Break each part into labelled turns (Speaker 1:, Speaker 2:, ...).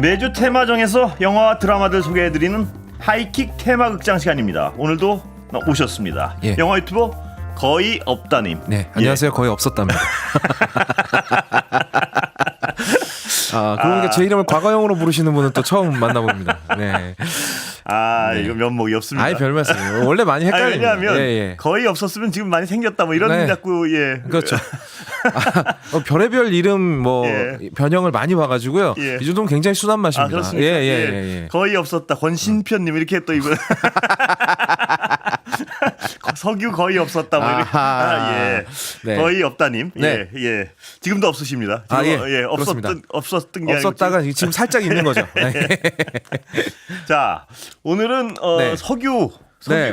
Speaker 1: 매주 테마정에서 영화와 드라마들 소개해드리는 하이킥 테마극장 시간입니다. 오늘도 오셨습니다.
Speaker 2: 예.
Speaker 1: 영화 유튜버 거의 없다님.
Speaker 2: 네, 안녕하세요. 거의 없었답니다. 그러니까 제 이름을 과거형으로 부르시는 분은 또 처음 만나봅니다. 네.
Speaker 1: 네. 이거 면목이 없습니다.
Speaker 2: 아이, 별 말씀이에요. 원래 많이 헷갈립니다.
Speaker 1: 왜냐하면 거의 없었으면 지금 많이 생겼다 뭐 이런 자꾸
Speaker 2: 그렇죠. 별의별 이름 변형을 많이 봐가지고요. 이 정도면 굉장히 순한 맛입니다.
Speaker 1: 그렇습니까? 예. 거의 없었다. 권신편님 이렇게 또 이분 석유 거의 없었다 뭐 이렇게.
Speaker 2: 네.
Speaker 1: 거의 없다님.
Speaker 2: 네.
Speaker 1: 예. 지금도 없으십니다. 지금 없었던 게
Speaker 2: 없었다가
Speaker 1: 아니고
Speaker 2: 지금 살짝 있는 거죠. 네.
Speaker 1: 자, 오늘은 석유.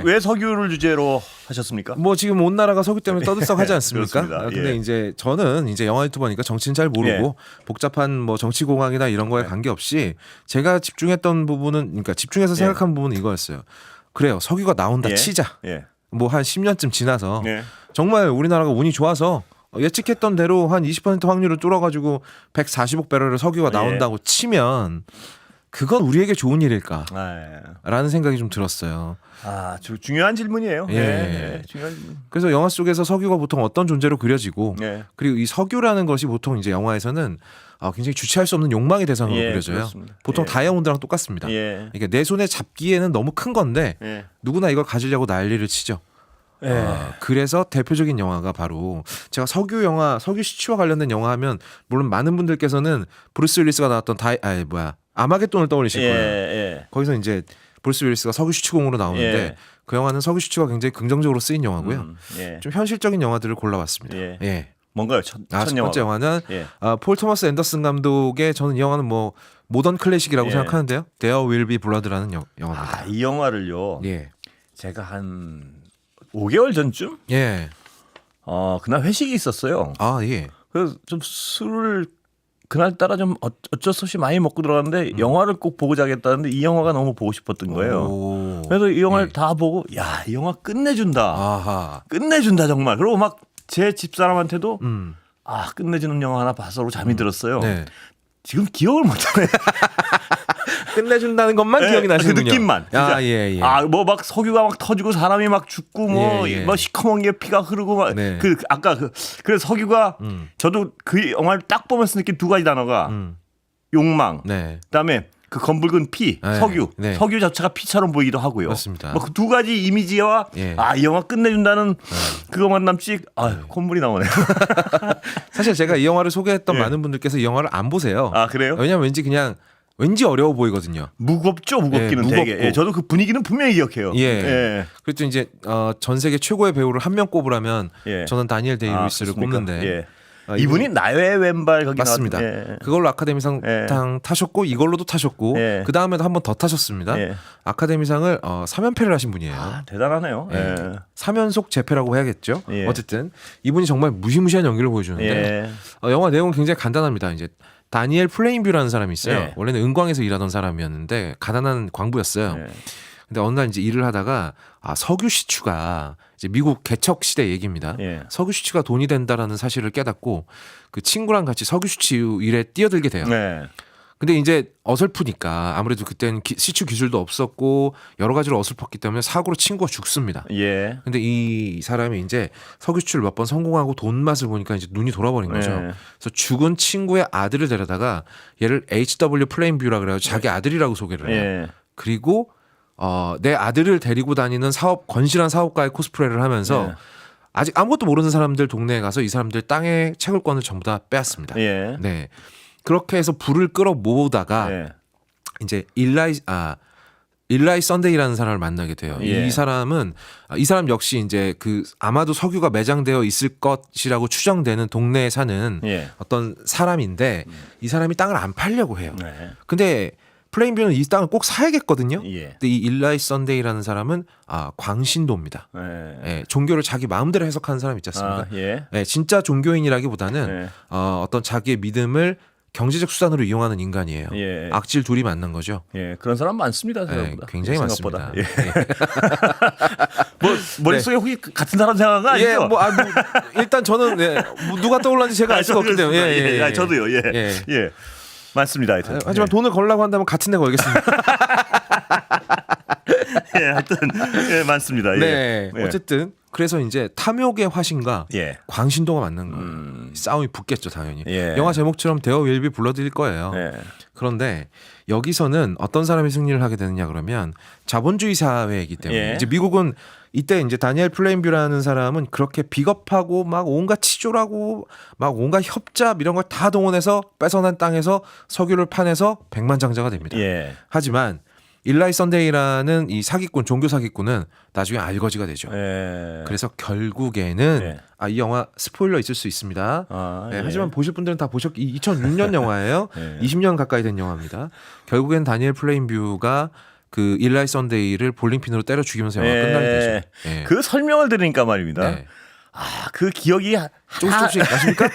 Speaker 1: 왜 석유를 주제로 하셨습니까?
Speaker 2: 지금 온 나라가 석유 때문에 떠들썩하지 않습니까?
Speaker 1: 그렇습니다.
Speaker 2: 근데 이제 저는 영화 유튜버니까 정치는 잘 모르고 복잡한 정치 공학이나 이런 거에 관계없이 제가 집중했던 부분은, 그러니까 집중해서 생각한 부분은 이거였어요. 그래요, 석유가 나온다 치자. 한 10년쯤 지나서 정말 우리나라가 운이 좋아서 예측했던 대로 한 20% 확률을 뚫어가지고 140억 배럴의 석유가 나온다고 치면 그건 우리에게 좋은 일일까? 라는 생각이 좀 들었어요.
Speaker 1: 중요한 질문이에요.
Speaker 2: 중요한 질문. 그래서 영화 속에서 석유가 보통 어떤 존재로 그려지고 그리고 이 석유라는 것이 보통 이제 영화에서는 굉장히 주체할 수 없는 욕망의 대상으로 그려져요.
Speaker 1: 그렇습니다.
Speaker 2: 보통 다이아몬드랑 똑같습니다. 그러니까 내 손에 잡기에는 너무 큰 건데 누구나 이걸 가지려고 난리를 치죠. 그래서 대표적인 영화가 바로, 제가 석유 영화, 석유 시추와 관련된 영화 하면 물론 많은 분들께서는 브루스 윌리스가 나왔던 아마겟돈을 떠올리실 거예요. 거기서 이제 브루스 윌리스가 석유 시추공으로 나오는데 그 영화는 석유 시추가 굉장히 긍정적으로 쓰인 영화고요. 좀 현실적인 영화들을 골라봤습니다.
Speaker 1: 뭔가요? 첫
Speaker 2: 번째 영화는 폴 토마스 앤더슨 감독의, 저는 이 영화는 모던 클래식이라고 생각하는데요. There Will Be Blood라는 영화입니다.
Speaker 1: 이 영화를요. 제가 한 5개월 전쯤? 그날 회식이 있었어요. 그래서 좀 술을 그날따라 좀 어쩔 수 없이 많이 먹고 들어갔는데 영화를 꼭 보고 자겠다는데 이 영화가 너무 보고 싶었던 거예요. 그래서 이 영화를 다 보고 이 영화 끝내준다. 끝내준다 정말. 그리고 막 제 집사람한테도 끝내주는 영화 하나 봐서로 잠이 들었어요. 지금 기억을 못하네.
Speaker 2: 끝내준다는 것만 기억이 나시는군요.
Speaker 1: 그 느낌만. 막 석유가 막 터지고 사람이 막 죽고 시커먼 게 피가 흐르고 막 그래서 석유가 저도 그 영화를 딱 보면서 느낀 두 가지 단어가 욕망. 그다음에 그 검붉은 피, 석유 자체가 피처럼 보이기도 하고요.
Speaker 2: 맞습니다.
Speaker 1: 그 두 가지 이미지와 이 영화 끝내준다는 그것만 남지 콧물이 나오네요.
Speaker 2: 사실 제가 이 영화를 소개했던 많은 분들께서 이 영화를 안 보세요.
Speaker 1: 그래요?
Speaker 2: 왜냐면 왠지 어려워 보이거든요.
Speaker 1: 무겁죠, 무겁기는 되게. 저도 그 분위기는 분명히 기억해요.
Speaker 2: 그리고 이제 전 세계 최고의 배우를 한 명 꼽으라면 저는 다니엘 데이비스를 꼽는데.
Speaker 1: 이분이 나의 왼발 거기
Speaker 2: 맞습니다. 그걸로 아카데미상 타셨고 이걸로도 타셨고 그 다음에도 한 번 더 타셨습니다. 아카데미상을 3연패를 하신 분이에요.
Speaker 1: 대단하네요.
Speaker 2: 3연속 재패라고 해야겠죠. 어쨌든 이분이 정말 무시무시한 연기를 보여주는데 영화 내용은 굉장히 간단합니다. 이제 다니엘 플레인뷰라는 사람이 있어요. 원래는 은광에서 일하던 사람이었는데 가난한 광부였어요. 근데 어느 날 이제 일을 하다가 석유 시추가 이제 미국 개척 시대 얘기입니다. 석유 시추가 돈이 된다라는 사실을 깨닫고 그 친구랑 같이 석유 시추 일에 뛰어들게 돼요. 근데 이제 어설프니까 아무래도 그때는 시추 기술도 없었고 여러 가지로 어설펐기 때문에 사고로 친구가 죽습니다. 근데 이 사람이 이제 석유 시추를 몇 번 성공하고 돈 맛을 보니까 이제 눈이 돌아버린 거죠. 그래서 죽은 친구의 아들을 데려다가 얘를 H.W. 플레인뷰라 그래가지고 자기 아들이라고 소개를 해요. 그리고 내 아들을 데리고 다니는 건실한 사업가의 코스프레를 하면서 아직 아무것도 모르는 사람들 동네에 가서 이 사람들 땅의 채굴권을 전부 다 빼앗습니다. 그렇게 해서 불을 끌어 모으다가 이제 일라이 선데이라는 사람을 만나게 돼요. 이 사람 역시 이제 아마도 석유가 매장되어 있을 것이라고 추정되는 동네에 사는 어떤 사람인데 이 사람이 땅을 안 팔려고 해요. 근데 플레인뷰는 이 땅을 꼭 사야겠거든요. 근데 이 일라이 선데이라는 사람은 광신도입니다. 종교를 자기 마음대로 해석하는 사람 있지 않습니까? 진짜 종교인이라기보다는 어떤 자기의 믿음을 경제적 수단으로 이용하는 인간이에요. 악질 둘이 만난 거죠.
Speaker 1: 그런 사람 많습니다. 생각보다.
Speaker 2: 굉장히
Speaker 1: 생각보다.
Speaker 2: 많습니다.
Speaker 1: 머릿속에 혹시 같은 사람 생각한 거 아니죠?
Speaker 2: 일단 저는 누가 떠올랐는지 제가 알 수가 없기 때문에.
Speaker 1: 저도요. 맞습니다. 하여튼.
Speaker 2: 하지만 돈을 걸라고 한다면 같은 데 걸겠습니다.
Speaker 1: 예, 하여튼 예, 맞습니다. 예.
Speaker 2: 네.
Speaker 1: 예.
Speaker 2: 어쨌든 그래서 이제 탐욕의 화신과
Speaker 1: 예.
Speaker 2: 광신도가 맞는 거예요. 싸움이 붙겠죠, 당연히.
Speaker 1: 예.
Speaker 2: 영화 제목처럼 데어 윌비 불러드릴 거예요.
Speaker 1: 예.
Speaker 2: 그런데 여기서는 어떤 사람이 승리를 하게 되느냐 그러면 자본주의 사회이기 때문에
Speaker 1: 예.
Speaker 2: 이제 미국은 이때 이제 다니엘 플레인뷰라는 사람은 그렇게 비겁하고 막 온갖 치졸하고 막 온갖 협잡 이런 걸 다 동원해서 뺏어난 땅에서 석유를 파내서 백만장자가 됩니다.
Speaker 1: 예.
Speaker 2: 하지만 일라이 선데이라는 이 사기꾼, 종교 사기꾼은 나중에 알거지가 되죠.
Speaker 1: 예.
Speaker 2: 그래서 결국에는
Speaker 1: 예.
Speaker 2: 이 영화 스포일러 있을 수 있습니다.
Speaker 1: 예.
Speaker 2: 하지만 보실 분들은 다 2006년 영화예요.
Speaker 1: 예.
Speaker 2: 20년 가까이 된 영화입니다. 결국엔 다니엘 플레인뷰가 그 일라이 선데이를 볼링핀으로 때려 죽이면서 영화가 끝나게 되죠. 예.
Speaker 1: 그 설명을 들으니까 말입니다.
Speaker 2: 네.
Speaker 1: 그 기억이
Speaker 2: 조금씩 나십니까?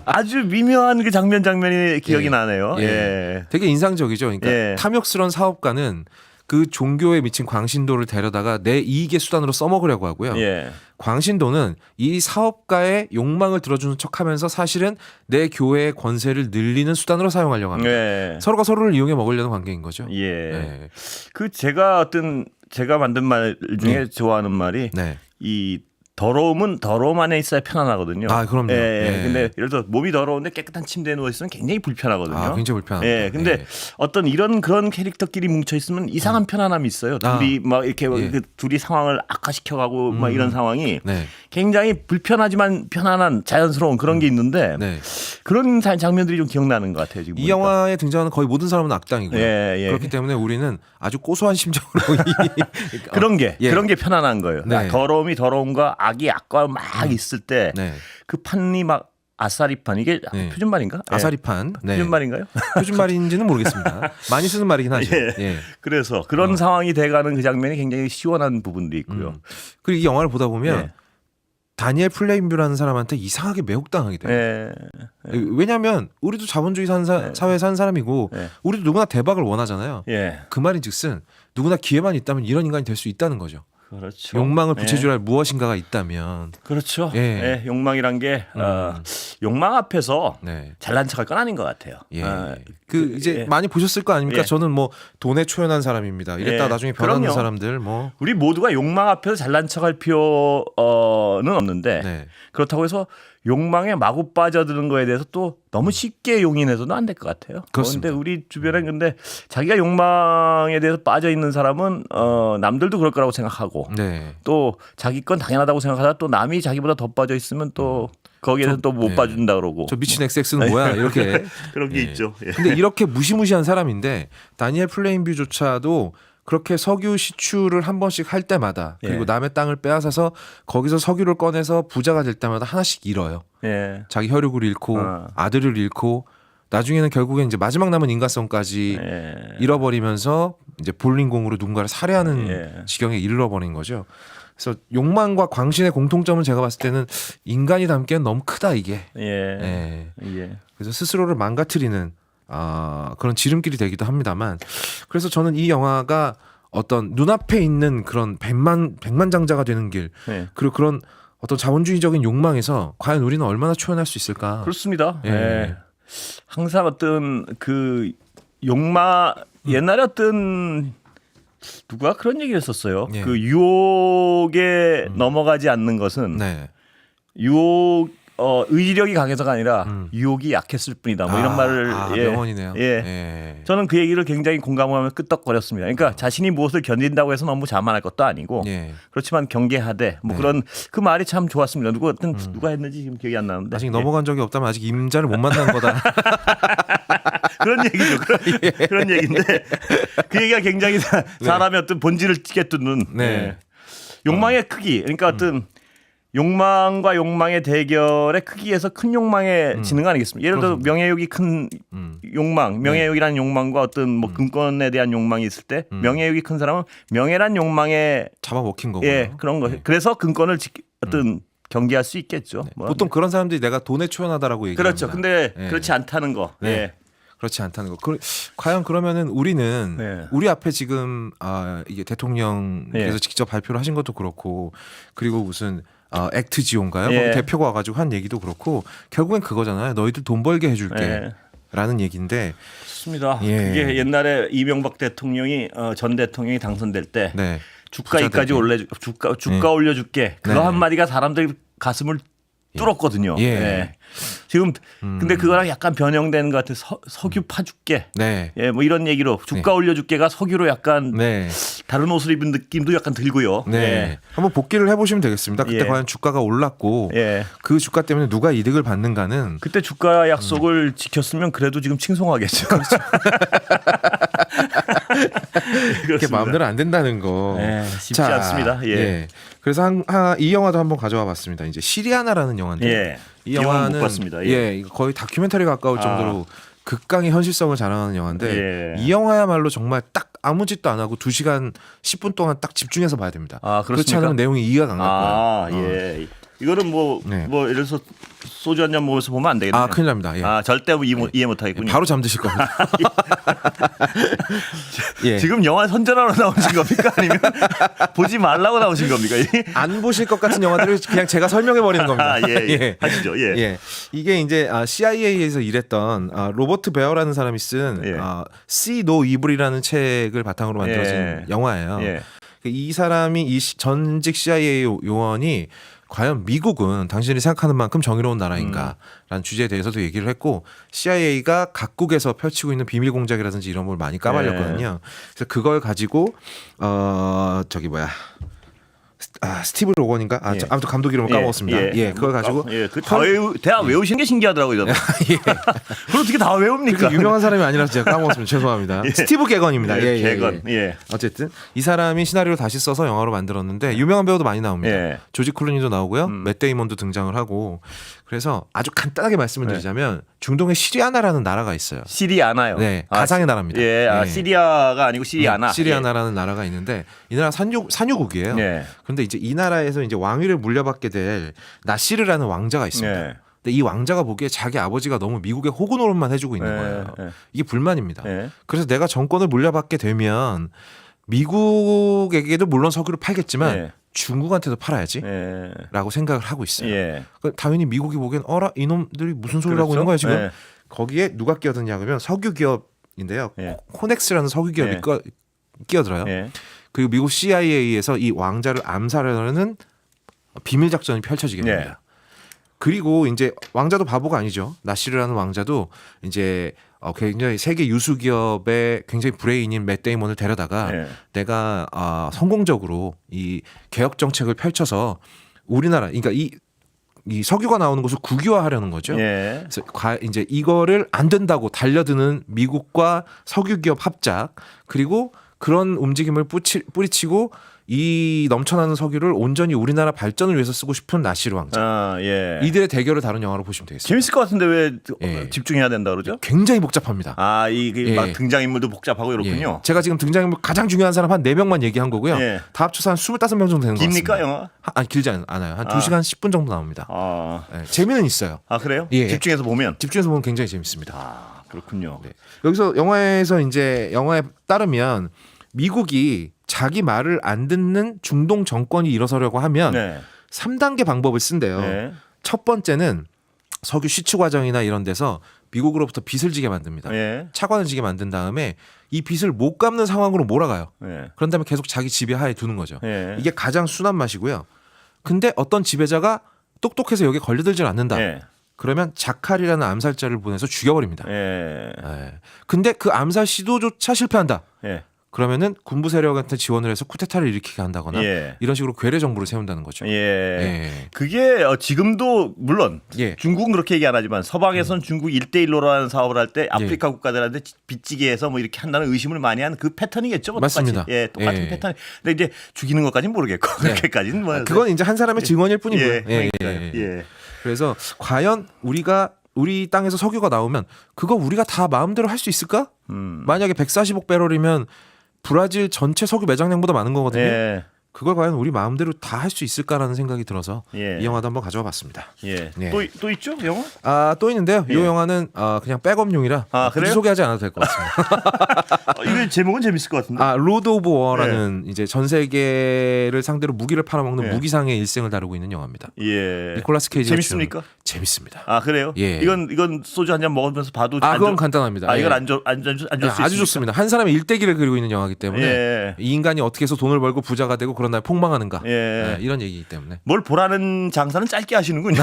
Speaker 1: 아주 미묘한 그 장면이 기억이
Speaker 2: 예.
Speaker 1: 나네요.
Speaker 2: 예.
Speaker 1: 예.
Speaker 2: 되게 인상적이죠. 그러니까
Speaker 1: 예.
Speaker 2: 탐욕스러운 사업가는 그 종교에 미친 광신도를 데려다가 내 이익의 수단으로 써먹으려고 하고요.
Speaker 1: 예.
Speaker 2: 광신도는 이 사업가의 욕망을 들어주는 척하면서 사실은 내 교회의 권세를 늘리는 수단으로 사용하려고 합니다.
Speaker 1: 예.
Speaker 2: 서로가 서로를 이용해 먹으려는 관계인 거죠.
Speaker 1: 예.
Speaker 2: 네.
Speaker 1: 그 제가 만든 말 중에
Speaker 2: 네.
Speaker 1: 좋아하는 말이
Speaker 2: 네.
Speaker 1: 이 더러움은 더러움 안에 있어야 편안하거든요.
Speaker 2: 그럼요.
Speaker 1: 예,
Speaker 2: 예.
Speaker 1: 근데 예를 들어 몸이 더러운데 깨끗한 침대에 누워 있으면 굉장히 불편하거든요.
Speaker 2: 굉장히 불편합니다.
Speaker 1: 예. 근데
Speaker 2: 예.
Speaker 1: 어떤 그런 캐릭터끼리 뭉쳐 있으면 이상한 편안함이 있어요. 둘이 막 이렇게
Speaker 2: 예.
Speaker 1: 그 둘이 상황을 악화시켜가고 막 이런 상황이
Speaker 2: 네.
Speaker 1: 굉장히 불편하지만 편안한 자연스러운 그런 게 있는데
Speaker 2: 네.
Speaker 1: 그런 장면들이 좀 기억나는 것 같아요. 지금
Speaker 2: 이
Speaker 1: 보니까.
Speaker 2: 영화에 등장하는 거의 모든 사람은 악당이고요.
Speaker 1: 예, 예.
Speaker 2: 그렇기 때문에 우리는 아주 고소한 심정으로
Speaker 1: 그런 게
Speaker 2: 예.
Speaker 1: 그런 게 편안한 거예요.
Speaker 2: 네.
Speaker 1: 더러움이 더러움과 악이 악과 막 있을 때 그
Speaker 2: 네.
Speaker 1: 판이 막 아싸리판 이게
Speaker 2: 네.
Speaker 1: 표준말인가? 예.
Speaker 2: 아사리판. 네.
Speaker 1: 표준말인가요?
Speaker 2: 표준말인지는 모르겠습니다. 많이 쓰는 말이긴 하죠.
Speaker 1: 예.
Speaker 2: 예.
Speaker 1: 그래서 그런 상황이 돼가는 그 장면이 굉장히 시원한 부분도 있고요.
Speaker 2: 그리고 이 영화를 보다 보면
Speaker 1: 예.
Speaker 2: 다니엘 플레인뷰라는 사람한테 이상하게 매혹당하게 돼요.
Speaker 1: 예.
Speaker 2: 왜냐하면 우리도 자본주의 사회에 사는 사람이고
Speaker 1: 예.
Speaker 2: 우리도 누구나 대박을 원하잖아요.
Speaker 1: 예.
Speaker 2: 그 말인즉슨 누구나 기회만 있다면 이런 인간이 될 수 있다는 거죠.
Speaker 1: 그렇죠.
Speaker 2: 욕망을
Speaker 1: 예.
Speaker 2: 부채질할 무엇인가가 있다면.
Speaker 1: 그렇죠.
Speaker 2: 예.
Speaker 1: 예. 욕망이란 게 욕망 앞에서
Speaker 2: 네.
Speaker 1: 잘난 척할 건 아닌 것 같아요.
Speaker 2: 예.
Speaker 1: 아,
Speaker 2: 이제
Speaker 1: 예.
Speaker 2: 많이 보셨을 거 아닙니까?
Speaker 1: 예.
Speaker 2: 저는 뭐 돈에 초연한 사람입니다. 이랬다
Speaker 1: 예.
Speaker 2: 나중에 변하는
Speaker 1: 그럼요.
Speaker 2: 사람들 뭐.
Speaker 1: 우리 모두가 욕망 앞에서 잘난 척할 필요는 없는데
Speaker 2: 네.
Speaker 1: 그렇다고 해서 욕망에 마구 빠져드는 거에 대해서 또 너무 쉽게 용인해서는 안 될 것 같아요.
Speaker 2: 그렇습니다.
Speaker 1: 그런데 우리 주변에 근데 자기가 욕망에 대해서 빠져 있는 사람은 남들도 그럴 거라고 생각하고
Speaker 2: 네.
Speaker 1: 또 자기 건 당연하다고 생각하다 또 남이 자기보다 더 빠져 있으면 또 거기에서 또 못
Speaker 2: 예.
Speaker 1: 봐준다 그러고
Speaker 2: 저 미친 XX는 뭐야 이렇게.
Speaker 1: 그런 게
Speaker 2: 예.
Speaker 1: 있죠. 예.
Speaker 2: 근데 이렇게 무시무시한 사람인데 다니엘 플레인뷰조차도 그렇게 석유 시추를 한 번씩 할 때마다 그리고
Speaker 1: 예.
Speaker 2: 남의 땅을 빼앗아서 거기서 석유를 꺼내서 부자가 될 때마다 하나씩 잃어요.
Speaker 1: 예.
Speaker 2: 자기 혈육을 잃고 아들을 잃고 나중에는 결국엔 이제 마지막 남은 인간성까지
Speaker 1: 예.
Speaker 2: 잃어버리면서 이제 볼링공으로 누군가를 살해하는
Speaker 1: 예.
Speaker 2: 지경에 이르러버린 거죠. 그래서 욕망과 광신의 공통점은 제가 봤을 때는 인간이 담기엔 너무 크다 이게.
Speaker 1: 예.
Speaker 2: 예.
Speaker 1: 예.
Speaker 2: 그래서 스스로를 망가뜨리는 그런 지름길이 되기도 합니다만 그래서 저는 이 영화가 어떤 눈앞에 있는 그런 백만장자가 되는 길
Speaker 1: 예.
Speaker 2: 그리고 그런 어떤 자본주의적인 욕망에서 과연 우리는 얼마나 초연할 수 있을까?
Speaker 1: 그렇습니다.
Speaker 2: 예.
Speaker 1: 예. 항상 어떤 그 욕망 옛날에 어떤 누가 그런 얘기를 했었어요.
Speaker 2: 예.
Speaker 1: 그 유혹에 넘어가지 않는 것은
Speaker 2: 네.
Speaker 1: 유혹 의지력이 강해서가 아니라 유혹이 약했을 뿐이다. 뭐 이런 말을
Speaker 2: 명언이네요.
Speaker 1: 예.
Speaker 2: 예.
Speaker 1: 저는 그 얘기를 굉장히 공감하며 끄떡거렸습니다. 그러니까 자신이 무엇을 견딘다고 해서 너무 자만할 것도 아니고
Speaker 2: 예.
Speaker 1: 그렇지만 경계하되 뭐
Speaker 2: 네.
Speaker 1: 그런 그 말이 참 좋았습니다. 누가 했는지 지금 기억이 안 나는데
Speaker 2: 아직 넘어간 적이 없다면 아직 임자를 못 만난 거다.
Speaker 1: 그런 얘기죠. 그런 얘기인데 그 얘기가 굉장히 사람의 어떤 본질을 찌개뜨는
Speaker 2: 네.
Speaker 1: 예. 욕망의 크기. 그러니까 어떤 욕망과 욕망의 대결의 크기에서 큰 욕망에 지는 거 아니겠습니까? 예를 들어 명예욕이 큰 욕망, 명예욕이라는 욕망과 어떤 뭐 금권에 대한 욕망이 있을 때 명예욕이 큰 사람은 명예란 욕망에
Speaker 2: 잡아먹힌 거고요.
Speaker 1: 예 그런 거.
Speaker 2: 예.
Speaker 1: 그래서 금권을 어떤 경계할 수 있겠죠. 뭐.
Speaker 2: 보통 그런 사람들이 내가 돈에 초연하다라고 얘기합니다.
Speaker 1: 그렇죠. 근데
Speaker 2: 예.
Speaker 1: 그렇지 않다는 거.
Speaker 2: 네.
Speaker 1: 예.
Speaker 2: 그렇지 않다는 거. 과연 그러면은 우리는
Speaker 1: 네.
Speaker 2: 우리 앞에 지금 이게 대통령께서
Speaker 1: 예.
Speaker 2: 직접 발표를 하신 것도 그렇고 그리고 무슨 액트 지원가요?
Speaker 1: 예.
Speaker 2: 거기 대표가 와가지고 한 얘기도 그렇고 결국엔 그거잖아요. 너희들 돈 벌게 해줄게.
Speaker 1: 예.
Speaker 2: 라는 얘기인데
Speaker 1: 좋습니다. 그게 옛날에 이명박 대통령이 전 대통령이 당선될 때 주가까지 주가 올려줄게 그거 한마디가 사람들 가슴을 뚫었거든요. 지금 근데 그거랑 약간 변형되는 것 같아. 석유 파줄게. 뭐 이런 얘기로 주가 올려줄게가 석유로 약간 다른 옷을 입은 느낌도 약간 들고요.
Speaker 2: 한번 복기를 해보시면 되겠습니다. 그때 과연 주가가 올랐고 그 주가 때문에 누가 이득을 받는가는
Speaker 1: 그때 주가 약속을 지켰으면 그래도 지금 칭송하겠죠.
Speaker 2: 그렇게 마음대로 안 된다는 거
Speaker 1: 쉽지 않습니다.
Speaker 2: 그래서 이 영화도 한번 가져와 봤습니다. 이제 시리아나라는 영화인데 이 영화는 못 봤습니다. 거의 다큐멘터리 가까울 정도로 극강의 현실성을 자랑하는 영화인데 이 영화야말로 정말 딱 아무 짓도 안 하고 2시간 10분 동안 딱 집중해서 봐야 됩니다. 그렇지 않으면 내용이 이해가 안 갈 거예요.
Speaker 1: 이거는 뭐 예를 들어서 소주 한 잔 먹으면서 보면 안 되겠네요.
Speaker 2: 큰일 납니다.
Speaker 1: 절대 이해 못 하겠군요.
Speaker 2: 바로 잠드실 겁니다.
Speaker 1: 지금 영화 선전하러 나오신 겁니까? 아니면 보지 말라고 나오신 겁니까?
Speaker 2: 안 보실 것 같은 영화들을 그냥 제가 설명해 버리는 겁니다.
Speaker 1: 하시죠.
Speaker 2: 이게 이제 CIA에서 일했던 로버트 베어라는 사람이 쓴 See No Evil이라는 책을 바탕으로 만들어진 영화예요. 이 사람이 이 전직 CIA 요원이 과연 미국은 당신이 생각하는 만큼 정의로운 나라인가라는 주제에 대해서도 얘기를 했고 CIA가 각국에서 펼치고 있는 비밀 공작이라든지 이런 걸 많이 까발렸거든요. 그래서 그걸 가지고 스티브 로건인가? 아무튼 감독 이름을 까먹었습니다. 그걸 가지고
Speaker 1: 다 외우신 게 신기하더라고요. 그걸 어떻게 다 외웁니까?
Speaker 2: 유명한 사람이 아니라서 제가 까먹었습니다. 죄송합니다. 스티브 개건입니다.
Speaker 1: 개건.
Speaker 2: 어쨌든 이 사람이 시나리오를 다시 써서 영화로 만들었는데 유명한 배우도 많이 나옵니다. 조지 클루니도 나오고요. 맷 데이먼도 등장을 하고 그래서 아주 간단하게 말씀을 드리자면 중동에 시리아나라는 나라가 있어요.
Speaker 1: 시리아나요?
Speaker 2: 가상의 나라입니다.
Speaker 1: 시리아가 아니고 시리아나.
Speaker 2: 시리아나라는 나라가 있는데 이 나라 산유국이에요. 그런데 이제 이 나라에서 이제 왕위를 물려받게 될 나시르라는 왕자가 있습니다. 근데 이 왕자가 보기에 자기 아버지가 너무 미국의 호구 노릇만 해주고 있는 거예요. 이게 불만입니다. 그래서 내가 정권을 물려받게 되면 미국에게도 물론 석유를 팔겠지만 중국한테도 팔아야지 라고 생각을 하고 있어요. 당연히 미국이 보기엔 이놈들이 무슨 소리를 하고 있는 거야 지금. 거기에 누가 끼어드냐 그러면 석유 기업인데요. 코넥스라는 석유 기업이 끼어들어요. 그리고 미국 CIA에서 이 왕자를 암살하려는 비밀 작전이 펼쳐지게 됩니다. 그리고 이제 왕자도 바보가 아니죠. 나시르라는 왕자도 이제 굉장히 세계 유수 기업의 굉장히 브레인인 맷 데이먼을 데려다가 내가 성공적으로 이 개혁 정책을 펼쳐서 우리나라 그러니까 이 석유가 나오는 것을 국유화하려는 거죠. 그래서 이제 이거를 안 된다고 달려드는 미국과 석유 기업 합작 그리고 그런 움직임을 뿌리치고 이 넘쳐나는 석유를 온전히 우리나라 발전을 위해서 쓰고 싶은 나시르 왕자. 이들의 대결을 다룬 영화로 보시면 되겠습니다.
Speaker 1: 재밌을 것 같은데 왜 집중해야 된다 그러죠?
Speaker 2: 굉장히 복잡합니다.
Speaker 1: 막 등장인물도 복잡하고 이렇군요.
Speaker 2: 제가 지금 등장인물 가장 중요한 사람 한 4명만 얘기한 거고요. 다 합쳐서 한 25명 정도 되는 것 같습니다.
Speaker 1: 깁니까 영화?
Speaker 2: 길지 않아요. 한 2시간 10분 정도 나옵니다. 재미는 있어요.
Speaker 1: 그래요? 집중해서 보면 굉장히
Speaker 2: 재밌습니다.
Speaker 1: 그렇군요.
Speaker 2: 여기서 영화에서 이제 영화에 따르면 미국이 자기 말을 안 듣는 중동 정권이 일어서려고 하면 3단계 방법을 쓴대요. 첫 번째는 석유 시추 과정이나 이런 데서 미국으로부터 빚을 지게 만듭니다. 차관을 지게 만든 다음에 이 빚을 못 갚는 상황으로 몰아가요. 그런 다음에 계속 자기 지배하에 두는 거죠. 이게 가장 순한 맛이고요. 근데 어떤 지배자가 똑똑해서 여기에 걸려들질 않는다. 그러면 자칼이라는 암살자를 보내서 죽여버립니다. 근데 그 암살 시도조차 실패한다. 그러면은 군부 세력한테 지원을 해서 쿠데타를 일으키게 한다거나 이런 식으로 괴뢰 정부를 세운다는 거죠.
Speaker 1: 그게 지금도 물론 중국은 그렇게 얘기 안 하지만 서방에서는 중국 1대1로라는 사업을 할 때 아프리카 국가들한테 빚지게 해서 뭐 이렇게 한다는 의심을 많이 하는 그 패턴이겠죠.
Speaker 2: 맞습니다.
Speaker 1: 똑같은 패턴. 근데 이제 죽이는 것까지는 모르겠고 그렇게까지는 뭐
Speaker 2: 그건 이제 한 사람의 증언일 뿐이고요. 그래서 과연 우리 땅에서 석유가 나오면 그거 우리가 다 마음대로 할 수 있을까? 만약에 140억 배럴이면 브라질 전체 석유 매장량보다 많은 거거든요. 그걸 과연 우리 마음대로 다 할 수 있을까라는 생각이 들어서 이 영화도 한번 가져와 봤습니다.
Speaker 1: 예.
Speaker 2: 네.
Speaker 1: 또 있죠 영화?
Speaker 2: 또 있는데요. 이 영화는 그냥 백업용이라 굳이 소개하지 않아도 될 것 같습니다.
Speaker 1: 이거 제목은 재밌을 것 같은데.
Speaker 2: 로드 오브 워라는 이제 전 세계를 상대로 무기를 팔아먹는 무기상의 일생을 다루고 있는 영화입니다.
Speaker 1: 예.
Speaker 2: 니콜라스 케이지
Speaker 1: 재밌습니까?
Speaker 2: 재밌습니다.
Speaker 1: 그래요?
Speaker 2: 예.
Speaker 1: 이건 소주 한 잔 먹으면서 봐도
Speaker 2: 그건 간단합니다.
Speaker 1: 이건 안
Speaker 2: 아주 좋습니다. 한 사람의 일대기를 그리고 있는 영화이기 때문에 이 인간이 어떻게 해서 돈을 벌고 부자가 되고 그런 날 폭망하는가 이런 얘기이기 때문에
Speaker 1: 뭘 보라는 장사는 짧게 하시는군요.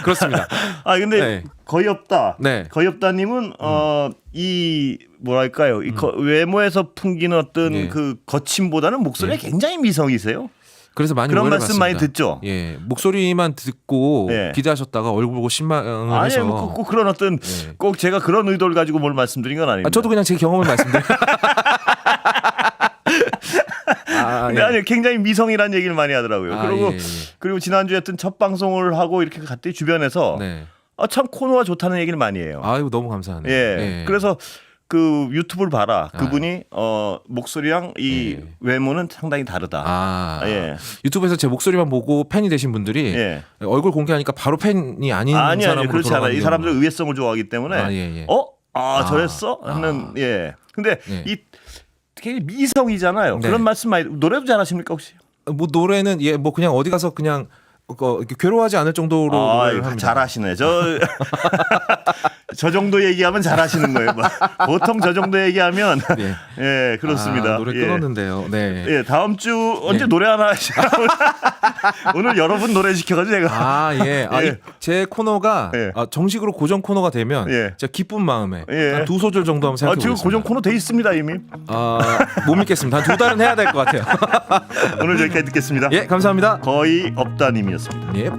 Speaker 2: 그렇습니다.
Speaker 1: 근데 거의 없다.
Speaker 2: 네.
Speaker 1: 거의 없다님은 이 뭐랄까요? 이 외모에서 풍기는 어떤 그 거침보다는 목소리가 굉장히 미성이세요.
Speaker 2: 그래서 많이
Speaker 1: 그런 말씀 많이 듣죠.
Speaker 2: 예, 목소리만 듣고 기대하셨다가 얼굴 보고 실망을 해서
Speaker 1: 꼭 그런 어떤 꼭 제가 그런 의도를 가지고 뭘 말씀드린 건 아닙니다.
Speaker 2: 저도 그냥 제 경험을 말씀드려요.
Speaker 1: 아니 굉장히 미성이라는 얘기를 많이 하더라고요. 그리고 지난주에 했던 첫 방송을 하고 이렇게 갔더니 주변에서 참 코너가 좋다는 얘기를 많이 해요.
Speaker 2: 이거 너무 감사하네요.
Speaker 1: 그래서 그 유튜브를 봐라. 그분이 목소리랑 이 외모는 상당히 다르다.
Speaker 2: 유튜브에서 제 목소리만 보고 팬이 되신 분들이 얼굴 공개하니까 바로 팬이 아닌 사람으로
Speaker 1: 그렇지 않아요. 이 사람들은 의외성을 좋아하기 때문에 저랬어? 하는 근데 이 되게 미성이잖아요. 그런 말씀 많이 노래도 잘하십니까 혹시?
Speaker 2: 뭐 노래는 뭐 그냥 어디 가서 그냥 괴로워하지 않을 정도로 노래를 합니다.
Speaker 1: 잘하시네. 저 정도 얘기하면 잘하시는 거예요. 보통 저 정도 얘기하면 그렇습니다.
Speaker 2: 노래 끊었는데요.
Speaker 1: 다음 주 언제 노래 하나 오늘 여러분 노래 시켜가지고 제가
Speaker 2: 제 코너가 정식으로 고정 코너가 되면 진짜 기쁜 마음에 한 2소절 정도 한번 생각해 보겠습니다.
Speaker 1: 지금 고정 코너 돼 있습니다 이미.
Speaker 2: 못 믿겠습니다. 한 2달은 해야 될 것 같아요.
Speaker 1: 오늘 여기까지 듣겠습니다.
Speaker 2: 감사합니다.
Speaker 1: 거의 없다님이었습니다.
Speaker 2: 예.